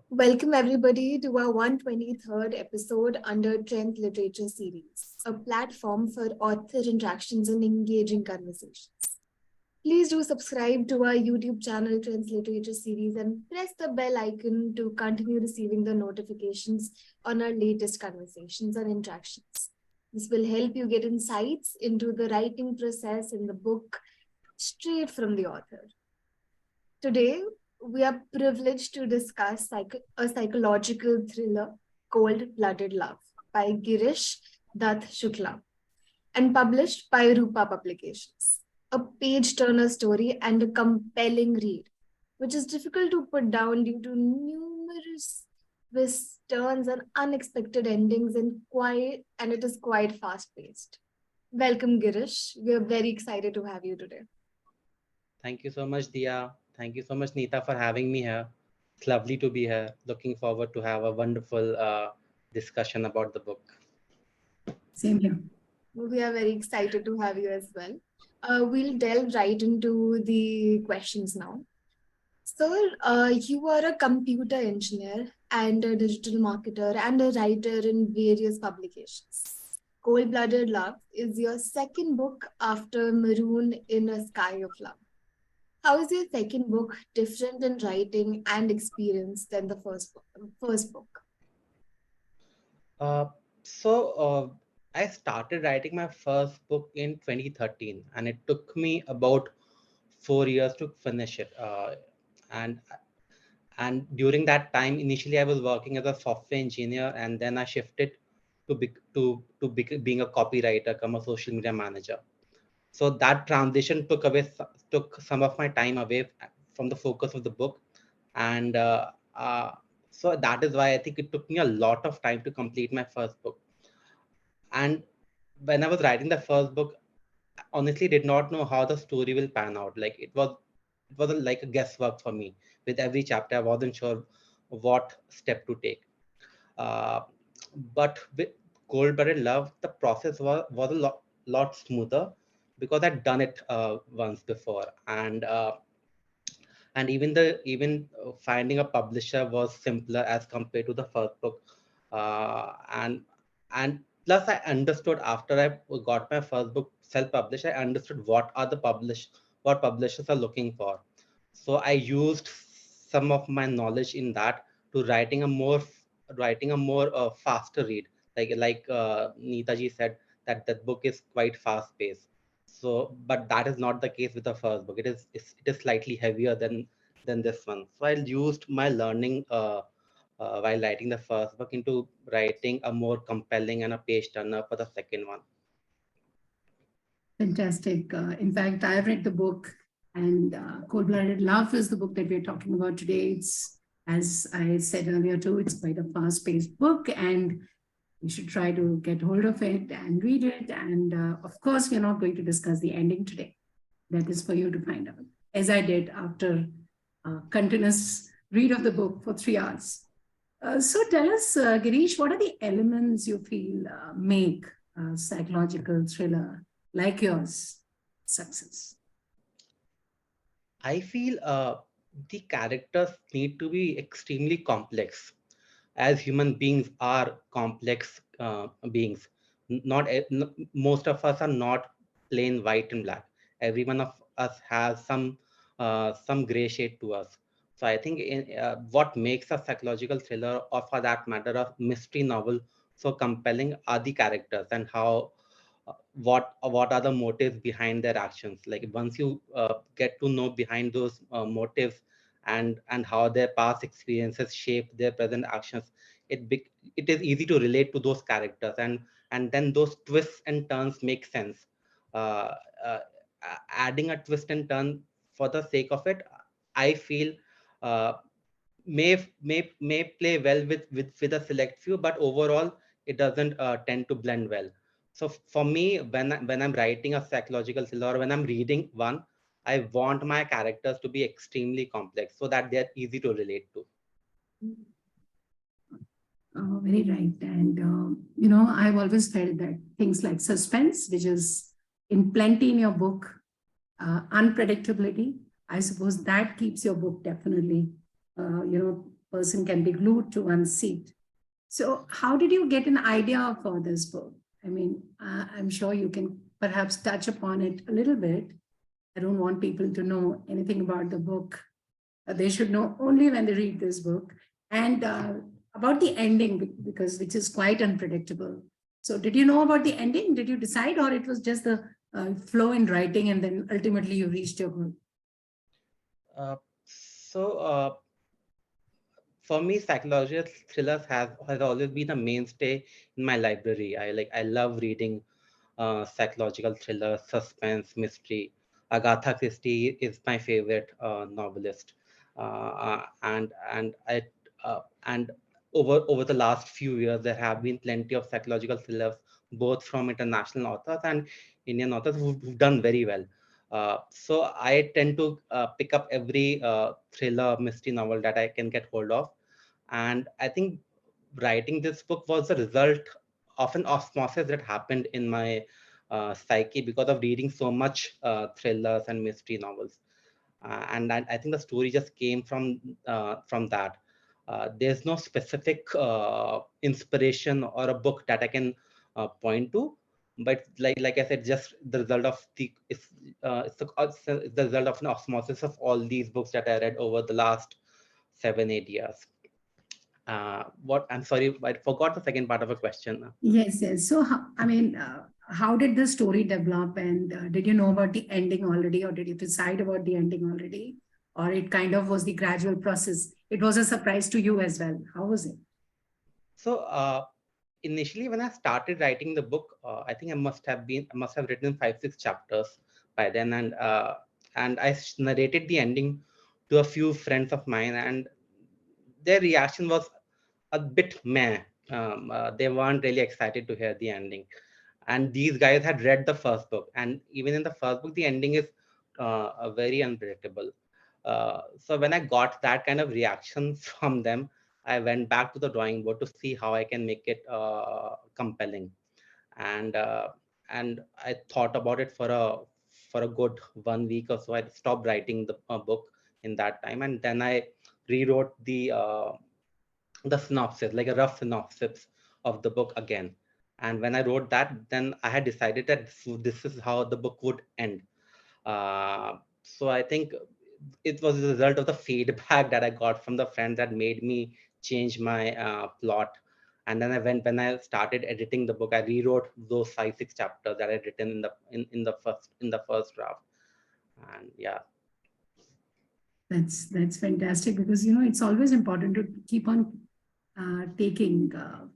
Welcome everybody to our 123rd episode under Trend Literature Series, a platform for author interactions and engaging conversations. Please do subscribe to our YouTube channel Trends Literature Series and press the bell icon to continue receiving the notifications on our latest conversations and interactions. This will help you get insights into the writing process in the book straight from the author. Today, we are privileged to discuss a psychological thriller, Cold Blooded Love, by Girish Dutt Shukla, and published by Rupa Publications. A page turner story and a compelling read, which is difficult to put down due to numerous twists, turns, and unexpected endings, and it is quite fast paced. Welcome, Girish. We are very excited to have you today. Thank you so much, Dia. Thank you so much, Neeta, for having me here. It's lovely to be here. Looking forward to have a wonderful discussion about the book. Same here. We are very excited to have you as well. We'll delve right into the questions now. Sir, you are a computer engineer and a digital marketer and a writer in various publications. Cold Blooded Love is your second book after Maroon in a Sky of Love. How is your second book different in writing and experience than the first book? I started writing my first book in 2013, and it took me about 4 years to finish it. And during that time, initially I was working as a software engineer, and then I shifted to being a copywriter, come a social media manager. So that transition took some of my time away from the focus of the book, and so that is why I think it took me a lot of time to complete my first book. And when I was writing the first book, I honestly did not know how the story will pan out. Like it was like a guesswork for me. With every chapter, I wasn't sure what step to take. Uh, but with Cold Blooded Love, the process was a lot smoother because I'd done it once before, and even finding a publisher was simpler as compared to the first book, and plus I understood after I got my first book self-published, I understood what publishers are looking for. So I used some of my knowledge in that to writing a more faster read, like Neeta ji said that that book is quite fast paced. So, but that is not the case with the first book. It is slightly heavier than this one. So I used my learning while writing the first book into writing a more compelling and a page turner for the second one. Fantastic. In fact, I've read the book, and Cold Blooded Love is the book that we're talking about today. It's, as I said earlier too, it's quite a fast-paced book, and you should try to get hold of it and read it. And of course, we're not going to discuss the ending today. That is for you to find out, as I did after a continuous read of the book for 3 hours. So tell us, Girish, what are the elements you feel make a psychological thriller like yours success? I feel the characters need to be extremely complex, as human beings are complex beings. Most of us are not plain white and black. Every one of us has some gray shade to us. So I think what makes a psychological thriller, or for that matter a mystery novel, so compelling are the characters and how what are the motives behind their actions. Like once you get to know behind those motives and how their past experiences shape their present actions, it is easy to relate to those characters, and then those twists and turns make sense. uh, uh, Adding a twist and turn for the sake of it, I feel uh, may play well with a select few, but overall it doesn't tend to blend well. So for me, when I'm writing a psychological thriller, or when I'm reading one, I want my characters to be extremely complex so that they're easy to relate to. Very right. And, I've always felt that things like suspense, which is in plenty in your book, unpredictability, I suppose that keeps your book definitely, person can be glued to one seat. So, how did you get an idea for this book? I mean, I'm sure you can perhaps touch upon it a little bit. I don't want people to know anything about the book. They should know only when they read this book. And about the ending, because which is quite unpredictable. So, did you know about the ending? Did you decide, or it was just the flow in writing, and then ultimately you reached your goal? Uh, so for me, psychological thrillers has always been a mainstay in my library. I love reading psychological thrillers, suspense, mystery. Agatha Christie is my favorite novelist, and over the last few years there have been plenty of psychological thrillers, both from international authors and Indian authors who've done very well. So I tend to pick up every thriller mystery novel that I can get hold of, and I think writing this book was the result of an osmosis that happened in my psyche because of reading so much thrillers and mystery novels. And I think the story just came from that. There's no specific inspiration or a book that I can point to, but like I said, just the result of it's the result of an osmosis of all these books that I read over the last 7 8 years. What I'm sorry, I forgot the second part of a question. Yes, yes. So, I mean, how did the story develop? And did you know about the ending already, or did you decide about the ending already? Or it kind of was the gradual process? It was a surprise to you as well. How was it? So initially, when I started writing the book, I think I must have written 5 6 chapters by then, and I narrated the ending to a few friends of mine, and their reaction was a bit meh. They weren't really excited to hear the ending. And these guys had read the first book, and even in the first book, the ending is very unpredictable. So when I got that kind of reaction from them, I went back to the drawing board to see how I can make it compelling. And I thought about it for a good 1 week or so. I stopped writing the book in that time, and then I rewrote the synopsis, like a rough synopsis of the book again. And when I wrote that, then I had decided that this is how the book would end. So I think it was the result of the feedback that I got from the friends that made me change my plot. And then when I started editing the book, I rewrote those 5 6 chapters that I'd written in the first draft. And yeah. That's fantastic, because it's always important to keep on taking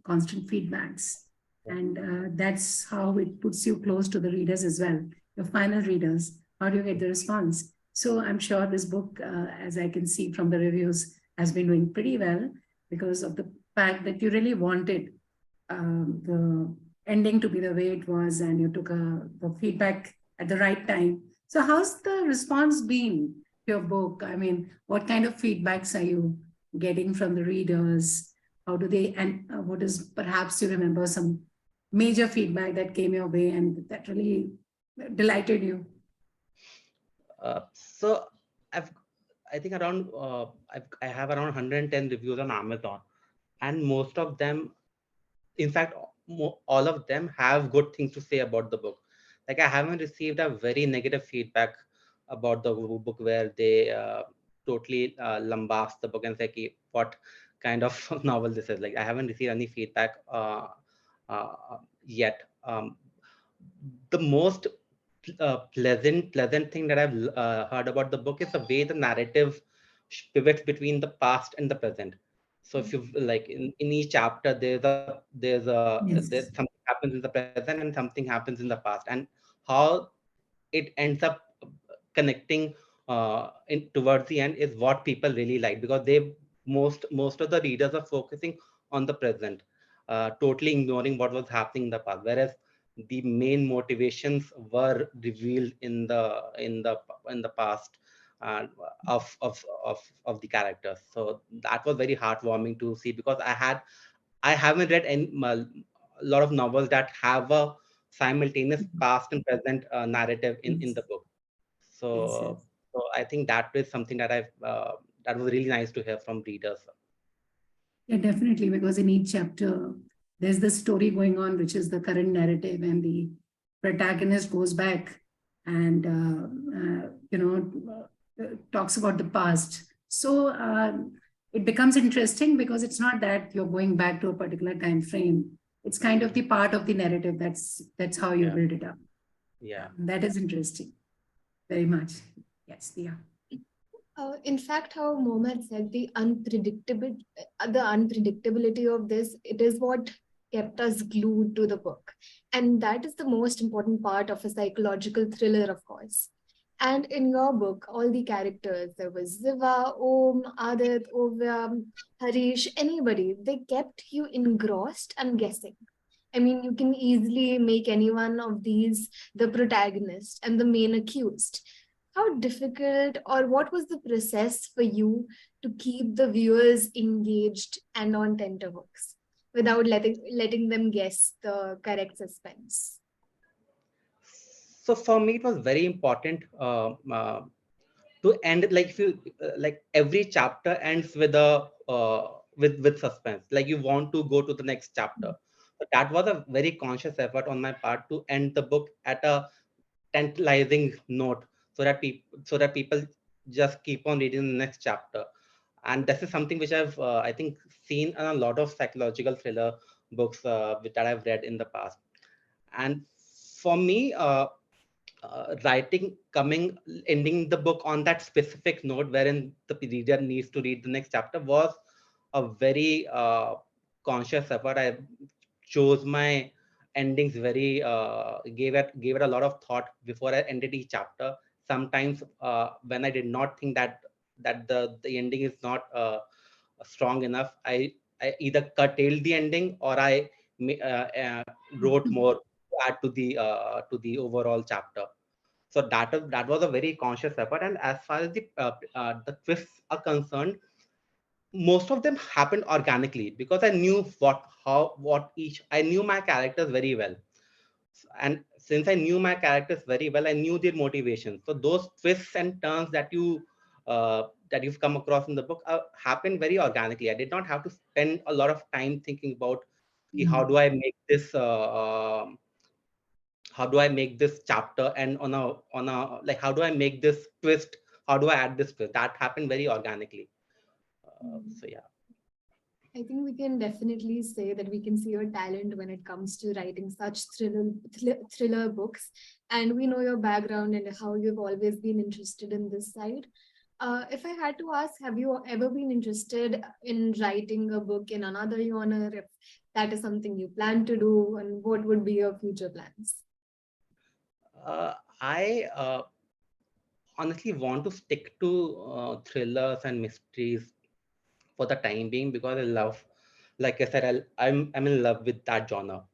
constant feedbacks, and that's how it puts you close to the readers as well, your final readers. How do you get the response? So I'm sure this book, as I can see from the reviews, has been doing pretty well because of the fact that you really wanted the ending to be the way it was, and you took the feedback at the right time. So how's the response been to your book? I mean, what kind of feedbacks are you getting from the readers? How do they, and what is, perhaps you remember some major feedback that came your way and that really delighted you? So I've I think around I have around 110 reviews on Amazon, and most of them, in fact, all of them have good things to say about the book. Like I haven't received a very negative feedback about the book where they totally lambast the book and say, "Ki, what kind of novel this is." Like I haven't received any feedback yet. The most pleasant thing that I've heard about the book is the way the narrative pivots between the past and the present. So if you like in each chapter, there's Yes. something happens in the present and something happens in the past, and how it ends up connecting towards the end is what people really like, because most of the readers are focusing on the present, totally ignoring what was happening in the past, whereas the main motivations were revealed in the past, uh, of the characters. So that was very heartwarming to see, because I haven't read a lot of novels that have a simultaneous past and present narrative in Yes. the book. Yes. So Yes. so I think that is something that was really nice to hear from readers. Yeah, definitely, because in each chapter, there's the story going on, which is the current narrative, and the protagonist goes back and, talks about the past. So it becomes interesting because it's not that you're going back to a particular time frame. It's kind of the part of the narrative. That's how you Yeah, build it up. Yeah, yeah. that is interesting. Very much. Yes, yeah. In fact, how Mohammed said, the unpredictability of this, it is what kept us glued to the book, and that is the most important part of a psychological thriller, of course. And in your book, all the characters, there was Ziva, Om, Adit, Ovya, Harish, anybody, they kept you engrossed and guessing. I mean, you can easily make any one of these the protagonist and the main accused. How difficult or what was the process for you to keep the viewers engaged and on tenterhooks without letting them guess the correct suspense? So for me, it was very important to end, like if you like every chapter ends with a with suspense, like you want to go to the next chapter. So that was a very conscious effort on my part to end the book at a tantalizing note, so that people just keep on reading the next chapter. And this is something which I've I think seen in a lot of psychological thriller books that I've read in the past. And for me, writing coming ending the book on that specific note wherein the reader needs to read the next chapter was a very conscious effort. I chose my endings very gave it a lot of thought before I ended each chapter. Sometimes when I did not think that the ending is not strong enough, I either curtailed the ending or I wrote more to add to the overall chapter. So that was a very conscious effort. And as far as the twists are concerned, most of them happened organically because I knew what each I knew my characters very well. And since I knew my characters very well, I knew their motivation. So those twists and turns that you've come across in the book happened very organically. I did not have to spend a lot of time thinking about, "Ki, how do Mm. I make this how do I make this chapter and on a like how do I make this twist, how do I add this twist." That happened very organically. So yeah. I think we can definitely say that we can see your talent when it comes to writing such thriller books. And we know your background and how you've always been interested in this side. If I had to ask, have you ever been interested in writing a book in another genre? If that is something you plan to do, and what would be your future plans? I honestly want to stick to thrillers and mysteries for the time being because I love, like I said, I'm in love with that genre.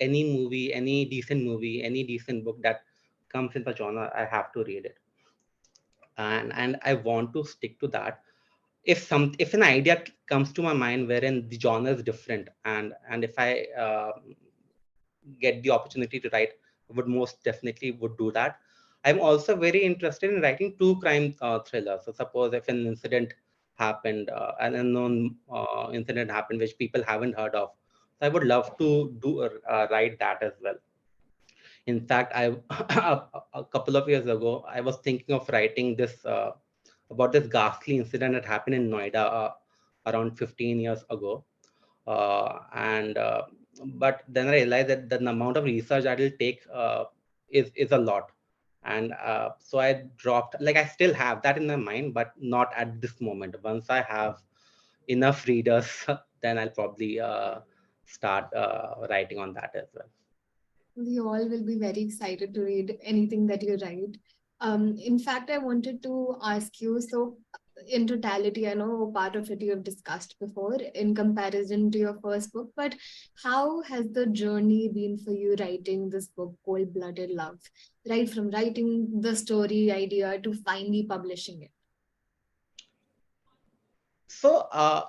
Any movie, any decent movie, any decent book that comes in the genre, I have to read it, and I want to stick to that. If an idea comes to my mind wherein the genre is different, and if I get the opportunity to write, I would most definitely would do that. I'm also very interested in writing true crime thrillers. So suppose if an incident happened, an unknown incident happened which people haven't heard of, so I would love to write that as well. In fact, I a couple of years ago, I was thinking of writing this about this ghastly incident that happened in Noida around 15 years ago. And But then I realized that the amount of research that it'll take is a lot. And so I dropped, like I still have that in my mind, but not at this moment. Once I have enough readers, then I'll probably start writing on that as well. We all will be very excited to read anything that you write. In fact, I wanted to ask you, so in totality, I know part of it you have discussed before in comparison to your first book, but how has the journey been for you writing this book, Cold Blooded Love? Right from writing the story idea to finally publishing it. So uh,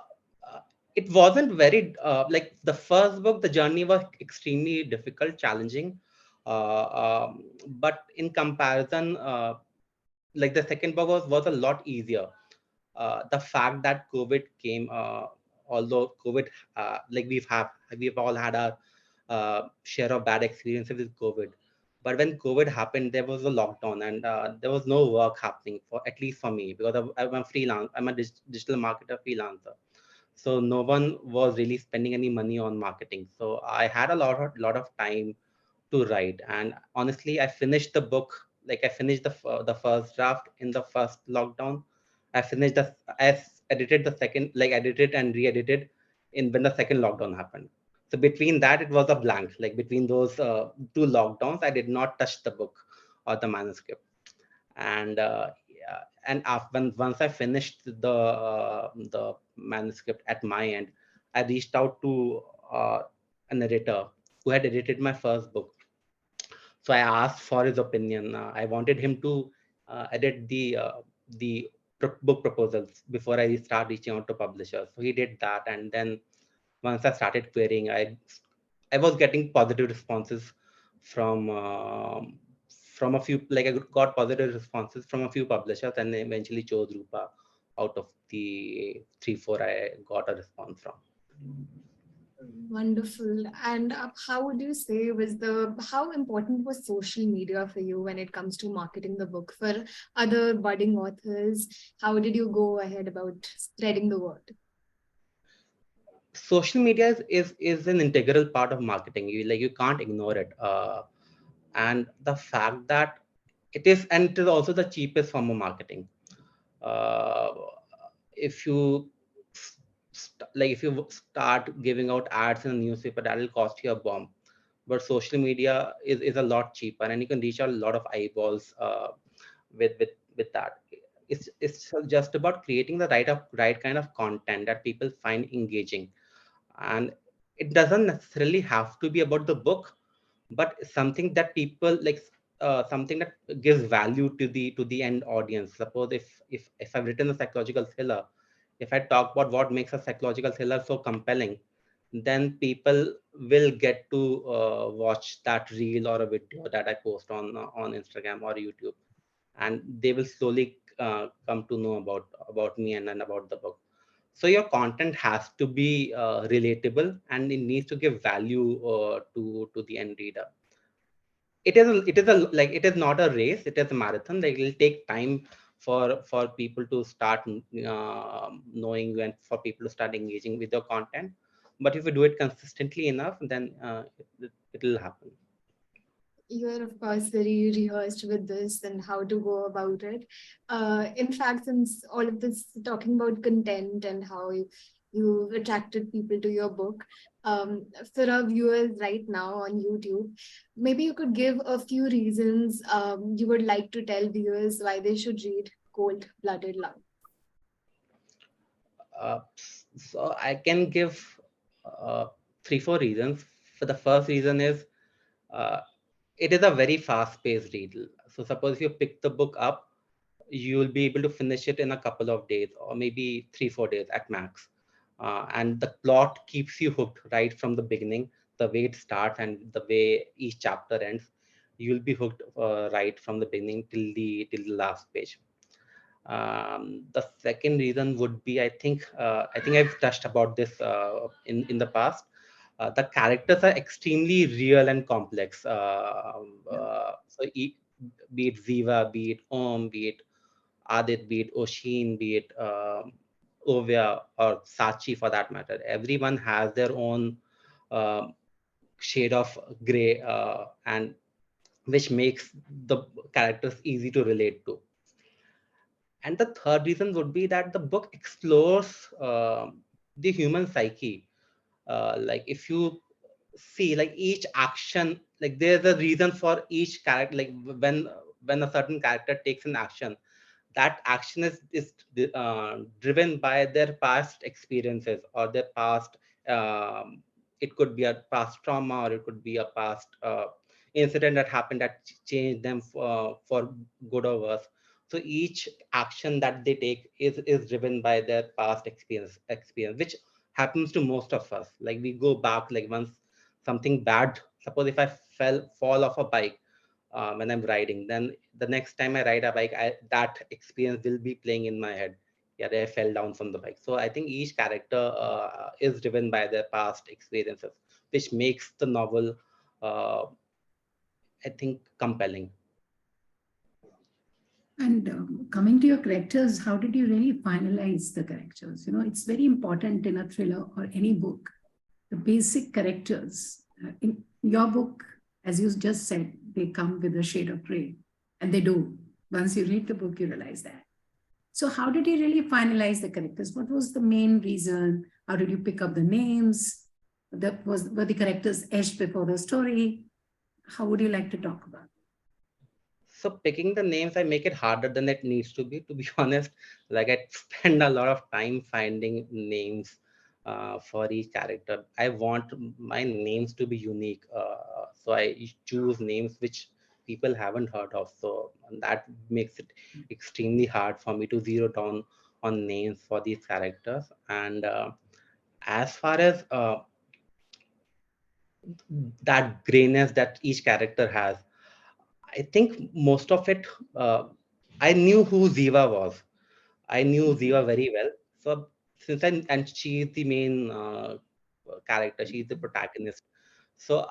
it wasn't very like the first book. The journey was extremely difficult, challenging, but in comparison, like the second book was a lot easier. The fact that COVID came although COVID, we've all had our share of bad experiences with COVID. But when COVID happened, there was a lockdown, and there was no work happening, for at least for me, because I'm a freelance. I'm a digital marketer freelancer, so no one was really spending any money on marketing. So I had a lot of time to write, and honestly, I finished the book. Like, I finished the first draft in the first lockdown. I finished the I edited the second, like, edited and re-edited in when the second lockdown happened. So between that, it was a blank. Like, between those two lockdowns, I did not touch the book or the manuscript. And yeah, and once I finished the manuscript at my end, I reached out to an editor who had edited my first book. So I asked for his opinion. I wanted him to edit the book proposals before I start reaching out to publishers. So he did that, and then once I started querying, I was getting positive responses from from a few. Like, I got positive responses from a few publishers, and eventually chose Rupa out of the 3 4 I got a response from. Wonderful. And how would you say was how important was social media for you when it comes to marketing the book for other budding authors? How did you go ahead about spreading the word? Social media is an integral part of marketing. You can't ignore it. And the fact that it is also the cheapest form of marketing. uh, if you if you start giving out ads in a newspaper, that will cost you a bomb. But social media is a lot cheaper, and you can reach out a lot of eyeballs with that. It's just about creating the right kind of content that people find engaging. And it doesn't necessarily have to be about the book, but something that people like, something that gives value to the end audience. Suppose if I've written a psychological thriller, if I talk about what makes a psychological thriller so compelling, then people will get to watch that reel or a video that I post on Instagram or YouTube, and they will slowly come to know about me and about the book. So your content has to be relatable, and it needs to give value to the end reader. It is not a race, it is a marathon. Like, it'll take time for people to start knowing you, and for people to start engaging with your content. But if you do it consistently enough, then it'll happen. You are, of course, very rehearsed with this and how to go about it. In fact, since all of this talking about content and how you attracted people to your book, for our viewers right now on YouTube, maybe you could give a few reasons you would like to tell viewers why they should read Cold Blooded Love. uh, so I can give uh, 3 4 reasons. For the first reason is, uh, it is a very fast paced read. So suppose if you pick the book up, you will be able to finish it in a couple of days, or maybe 3 4 days at max. And the plot keeps you hooked right from the beginning. The way it starts and the way each chapter ends, you'll be hooked right from the beginning till the last page. The second reason would be, I think I've touched about this in the past. The characters are extremely real and complex. Be it Ziva, be it Om, be it Adit, be it Oshin, be it Ovya or Sachi, for that matter. Everyone has their own uh, shade of gray, and which makes the characters easy to relate to. And the third reason would be that the book explores the human psyche. Like, if you see, like, each action, like, there's a reason for each character. Like, when a certain character takes an action, that action is driven by their past experiences, or their past, um, it could be a past trauma, or it could be a past incident that happened that changed them for good or worse. So each action that they take is driven by their past experience, which happens to most of us. Like, we go back, like, once something bad, suppose if I fall off a bike when I'm riding, then the next time I ride a bike, that experience will be playing in my head. yeah, they fell down from the bike. So I think each character is driven by their past experiences, which makes the novel, uh, I think, compelling. And coming to your characters, how did you really finalize the characters? It's very important in a thriller or any book. The basic characters in your book, as you just said, they come with a shade of gray, and they do. Once you read the book, you realize that. So, how did you really finalize the characters? What was the main reason? How did you pick up the names? Were the characters etched before the story? How would you like to talk about? So picking the names, I make it harder than it needs to be honest. Like I spend a lot of time finding names for each character. I want my names to be unique. So I choose names which people haven't heard of. So that makes it extremely hard for me to zero down on names for these characters. And as far as that grayness that each character has, I think most of it, I knew who Ziva was. I knew Ziva very well. So and she is the main character. She is the protagonist. So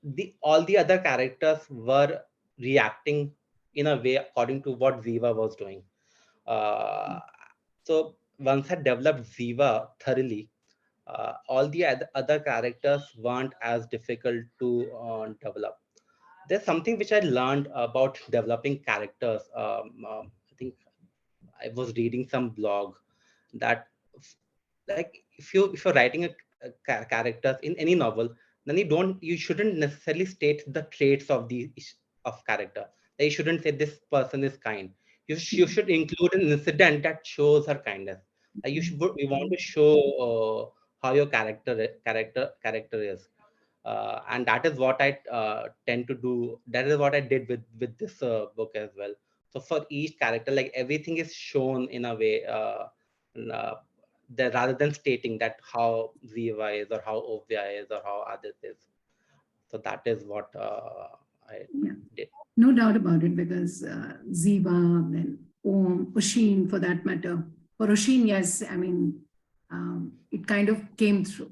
the all the other characters were reacting in a way according to what Ziva was doing. Uh, so once I developed Ziva thoroughly, all the other characters weren't as difficult to develop. There's something which I learned about developing characters. I think I was reading some blog that like if you're writing a characters in any novel, then you shouldn't necessarily state the traits of the of character. Like you shouldn't say this person is kind. You should include an incident that shows her kindness. Like you want to show how your character is, and that is what I tend to do. That is what I did with this book as well. So for each character, like everything is shown in a way uh, that rather than stating that how Ziva is or how Ovya is or how Adit is. So that is what I Yeah. did. No doubt about it, because Ziva and Om, Oshin for that matter. For Oshin, yes, I mean, it kind of came through.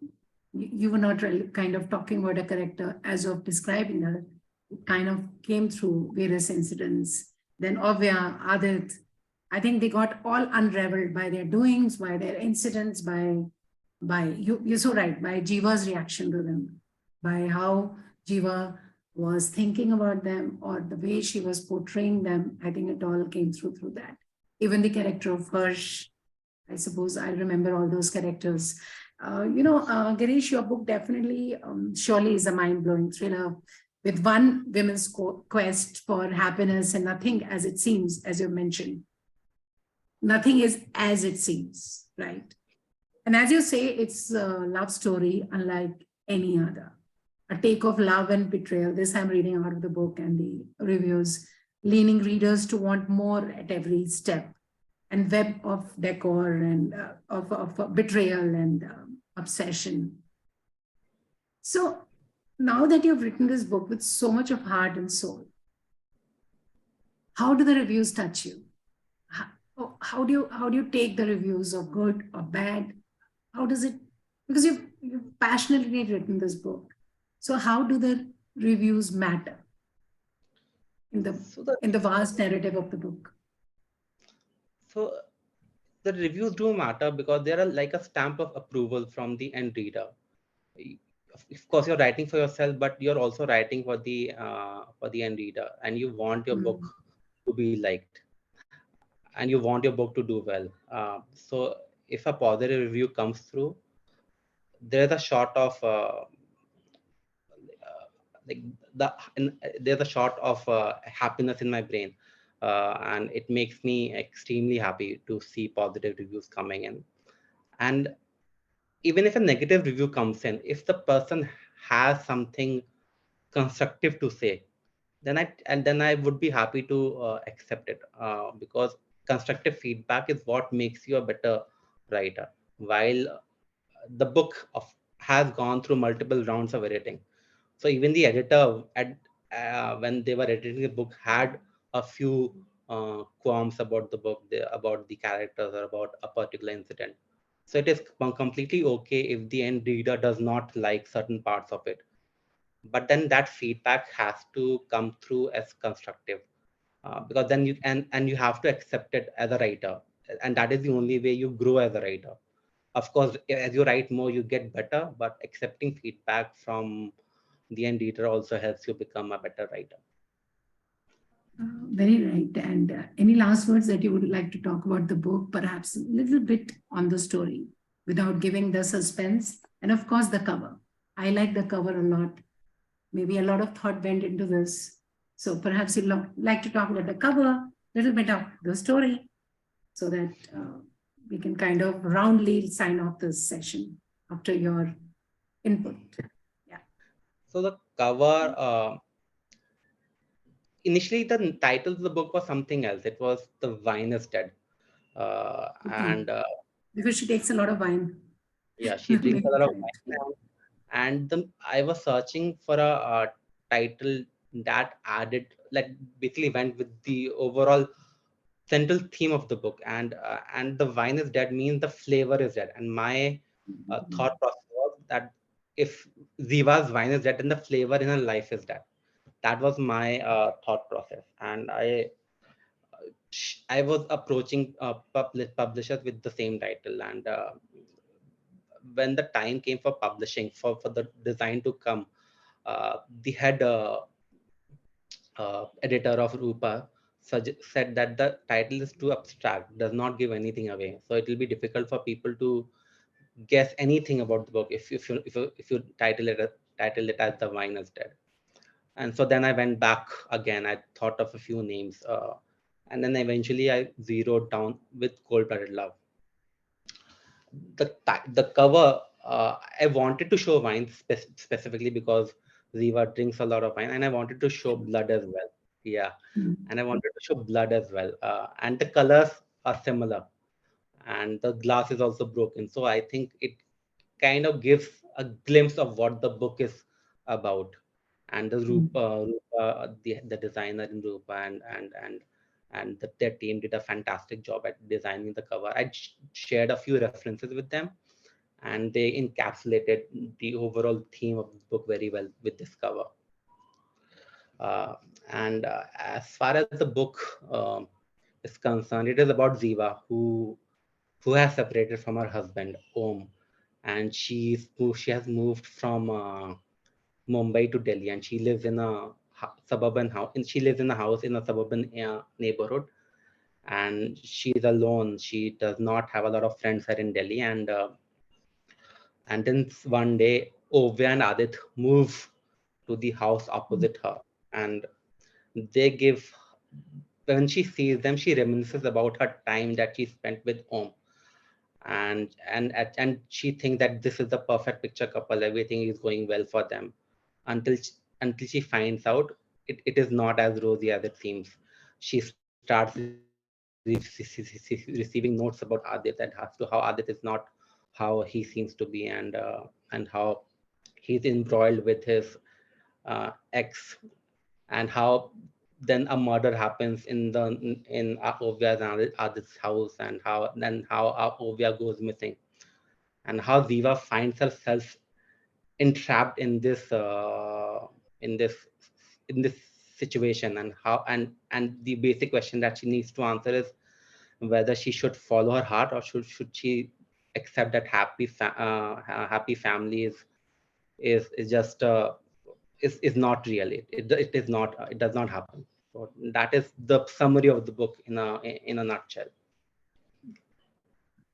You were not really kind of talking about a character as of describing her. It kind of came through various incidents. Then Ovya, Adit, I think they got all unraveled by their doings, by their incidents, by you're so right, by Jiva's reaction to them, by how Jiva was thinking about them, or the way she was portraying them. I think it all came through that. Even the character of Harsh, I suppose I remember all those characters. Girish, your book definitely surely is a mind-blowing thriller with one woman's quest for happiness, and nothing as it seems, as you mentioned. Nothing is as it seems, right? And as you say, it's a love story unlike any other. A take of love and betrayal. This I'm reading out of the book and the reviews, leaning readers to want more at every step, and web of decor and of betrayal and obsession. So now that you've written this book with so much of heart and soul, how do the reviews touch you? How do you take the reviews of good or bad? How does it, because you've passionately written this book, so how do the reviews matter in the So the in the vast narrative of the book? so the reviews do matter because they are like a stamp of approval from the end reader. Of course, you're writing for yourself, but you're also writing for the end reader, and you want your book Mm. to be liked, and you want your book to do well. So if a positive review comes through, there's a shot of like there's a shot of happiness in my brain, and it makes me extremely happy to see positive reviews coming in. And even if a negative review comes in, if the person has something constructive to say, then I would be happy to accept it, because constructive feedback is what makes you a better writer. While the book has gone through multiple rounds of editing, so even the editor at when they were editing the book had a few qualms about the book, about the characters, or about a particular incident. So it is completely okay if the end reader does not like certain parts of it, but then that feedback has to come through as constructive, because then you have to accept it as a writer, and that is the only way you grow as a writer. Of course, as you write more, you get better, but accepting feedback from the end reader also helps you become a better writer. Very right. And any last words that you would like to talk about the book, perhaps a little bit on the story without giving the suspense? And of course, the cover. I like the cover a lot. Maybe a lot of thought went into this. So perhaps you'd like to talk about the cover, a little bit of the story, so that we can kind of roundly sign off this session after your input. Yeah. So the cover, initially the title of the book was something else. It was The Wine is Dead. Okay. And Because she takes a lot of wine. yeah, she drinks a lot of wine. And I was searching for a title that added, like, basically went with the overall central theme of the book. And The Wine is Dead means the flavor is dead. And my thought process was that if Ziva's wine is dead, then the flavor in her life is dead. That was my thought process. And I was approaching publishers with the same title. And when the time came for publishing, for the design to come, the head editor of Rupa said that the title is too abstract, does not give anything away. So it will be difficult for people to guess anything about the book if you title it as The Wine is Dead. And so then I went back again. I thought of a few names, and then eventually I zeroed down with Cold Blooded Love. The cover, I wanted to show wine specifically because Ziva drinks a lot of wine, and I wanted to show blood as well. Yeah, and I wanted to show blood as well, and the colors are similar, and the glass is also broken. So I think it kind of gives a glimpse of what the book is about. And the Rupa, the designer in Rupa, and their team did a fantastic job at designing the cover. I shared a few references with them, and they encapsulated the overall theme of the book very well with this cover. And as far as the book is concerned, it is about Ziva, who has separated from her husband Om, and she has moved from Mumbai to Delhi, and she lives in a suburban house. And she lives in a house in a suburban neighborhood, and she's alone. She does not have a lot of friends here in Delhi, and then one day, Ovya and Adit move to the house opposite her, and they give. When she sees them, she reminisces about her time that she spent with Om, and she thinks that this is the perfect picture couple. Everything is going well for them, until she finds out it is not as rosy as it seems. She starts receiving notes about Adit and as to how Adit is not how he seems to be, and how he's embroiled with his ex, and how then a murder happens in Ovya's and Adit's house, and how Ovya goes missing, and how Ziva finds herself entrapped in this in this situation, and how and the basic question that she needs to answer is whether she should follow her heart, or should she accept that happy family is just is not real. It is not, it does not happen. So that is the summary of the book in a nutshell.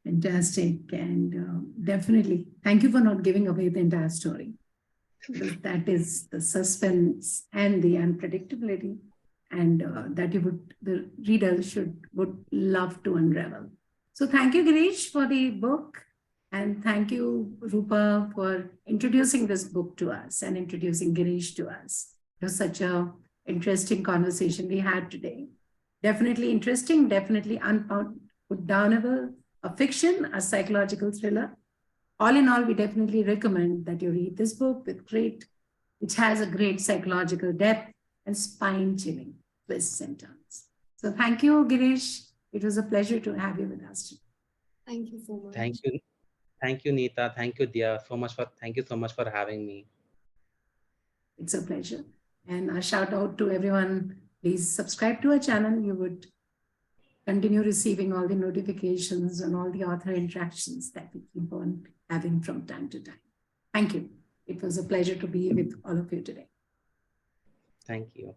Fantastic. And definitely, thank you for not giving away the entire story. Because that is the suspense and the unpredictability, and that the reader would love to unravel. So thank you, Girish, for the book. And thank you, Rupa, for introducing this book to us and introducing Girish to us. It was such a interesting conversation we had today. Definitely interesting, definitely unputdownable, a fiction, a psychological thriller. All in all, we definitely recommend that you read this book which has a great psychological depth and spine-chilling twists and turns. So So thank you, Girish. It was a pleasure to have you with us today. Thank you so much. Thank you. Thank you, Neeta. Thank you, Dia, thank you so much for having me. It's a pleasure. And a shout out to everyone. Please subscribe to our channel. You would continue receiving all the notifications and all the author interactions that we keep on having from time to time. Thank you. It was a pleasure to be with all of you today. Thank you.